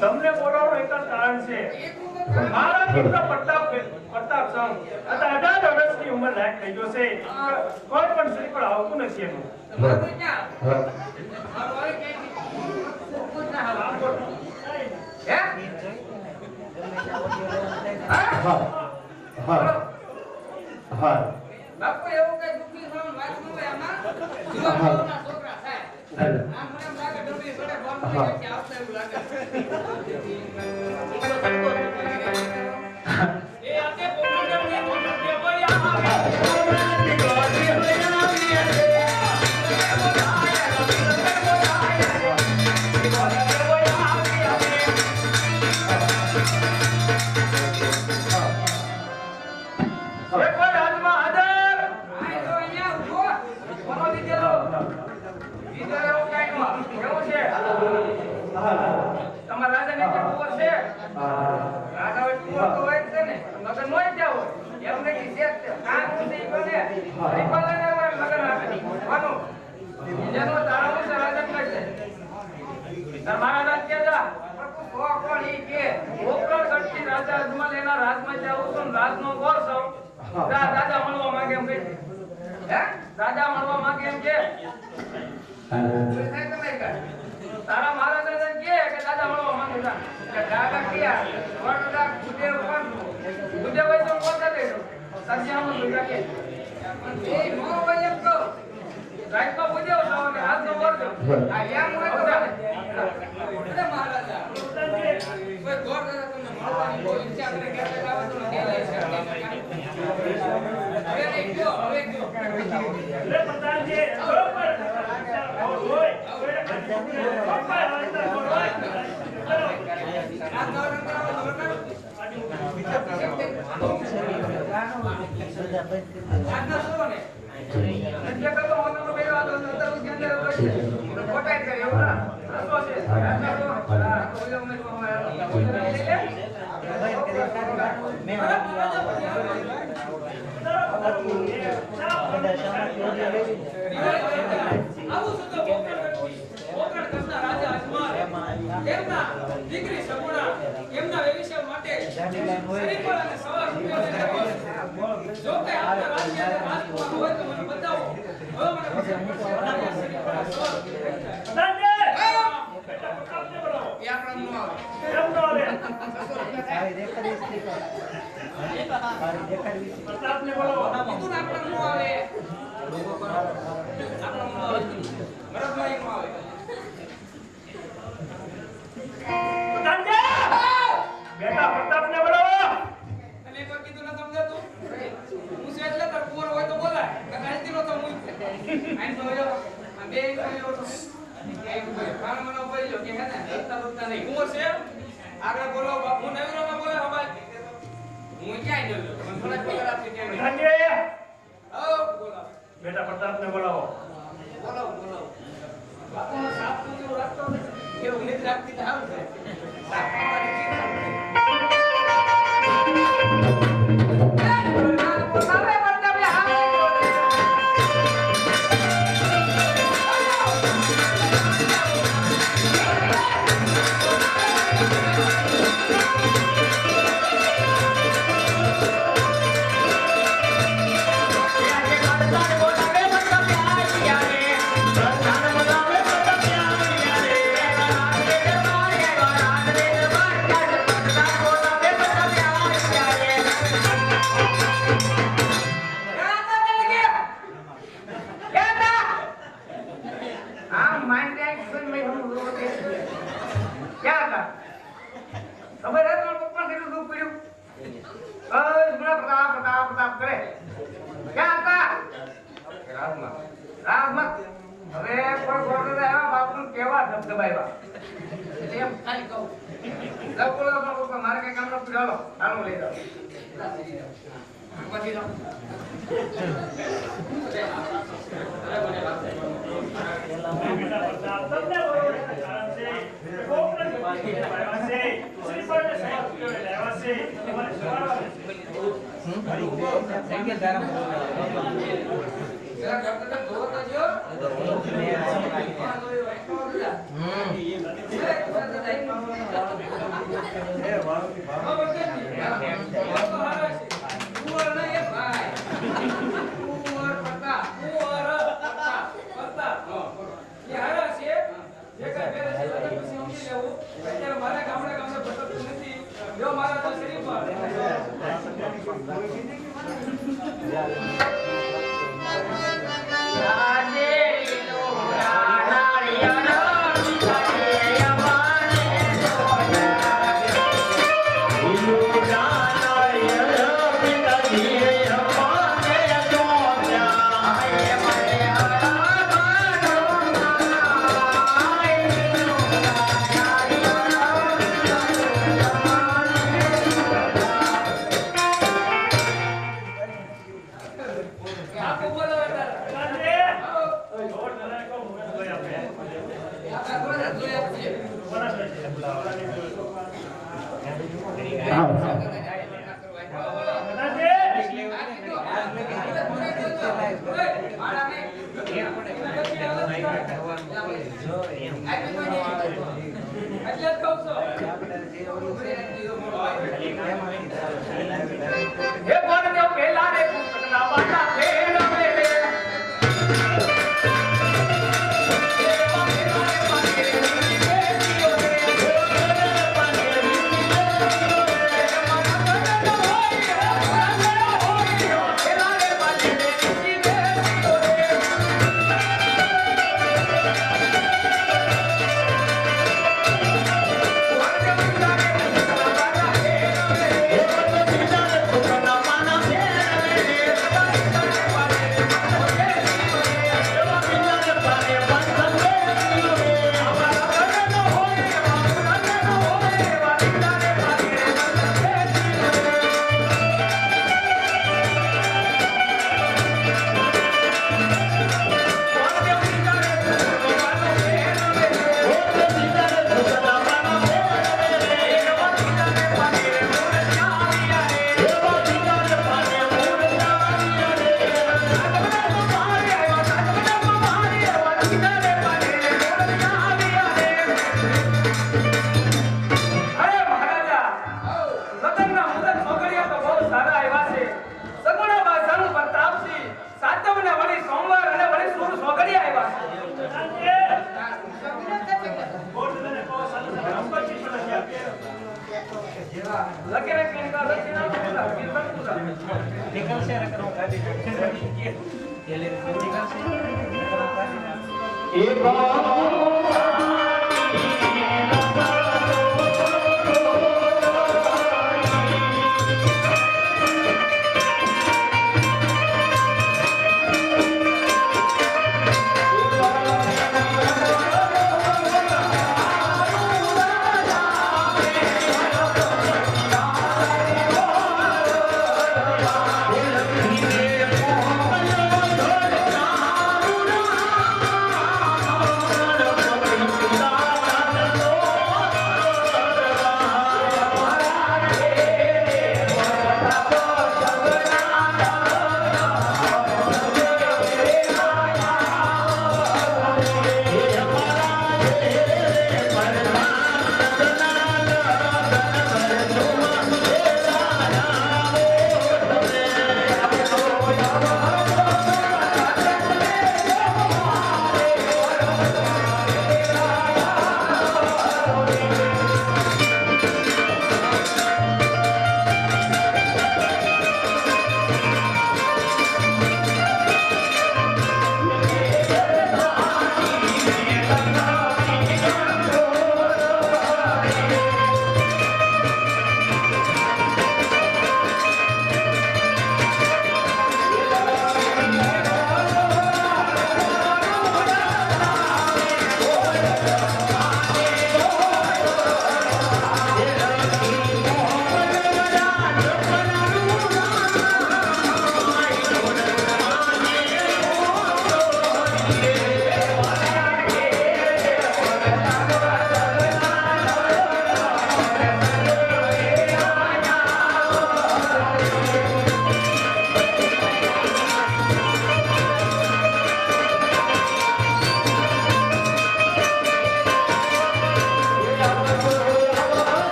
તમને બોલાવવાનું એક જ કારણ છે મારા મિત્ર પ્રતાપ સંઘ અત્યારે 18 વર્ષની ઉંમર લાયક થઈ ગયો છે કોઈ પણ શ્રીફળ આવતું નથી એનું બાપુ એવું કઈ દુખી થવાનું વાત ન હોય આમાં જીવનના છોકરા થાય આમ મને લાગે ડબી પડે બોમ્બ કે આવતા એવું લાગે એ આતે પોગંડમ ને રાજા મળવા માંગે એમ કે તારા મારા દાદા કે દાદા મળવા માંગે કે દાદા ક્યાં વરડા ગુડે ઉપર ગુડે હોય તો કોતા દે સજ્જામાં લઈ રાખે એ નો હોય એમ કહો રાઈટ માં ગુડે હોય ને હાથ નો વર્ગ આ યામ હોય તો અરે મહારાજા કોઈ ગોર દાદા તમને મળવાની બહુ ઈચ્છા કરે કે આવે તો કે લે છે હવે કયો લે પ્રધાનજી બરોબર હોય દીકરી સગુણા એમના ભવિષ્ય માટે શ્રીફળ અને સવા રૂપિયા જો કે આપના રાજ્ય રાજકુમાર હોય તો મને બતાવો હવે મને પ્રતાપને બોલો કીધું ને આપણા નો આવે આપણા નો આવે ભરતભાઈ નો આવે બેટા પ્રતાપને બોલાવો અને એકવાર કીધું ન સમજાતું હું છે એટલે તાર કુંવર હોય તો બોલાય કદાચ દીનો તો હું આઈ તો જો આ બે કોયો તો કે કાન મને બોલી લો કે હે ને એકતા બકતા નહીં કુંવર છે આગળ બોલો બાપુ નવીરો માં બોલે હવાય હું ક્યાં ગયો મને થોડા પગાર આપી કે ધન્ય ઓ બોલો બેટા પ્રતાપને બોલાવો બોલો બોલો બાપુ સાફ નો રસ્તો એવું નિત રાખતી થાવ છે સાફ કરવાની જરા ડોક્ટર જોવો તો જો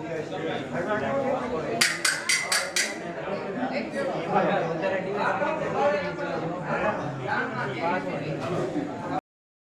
એક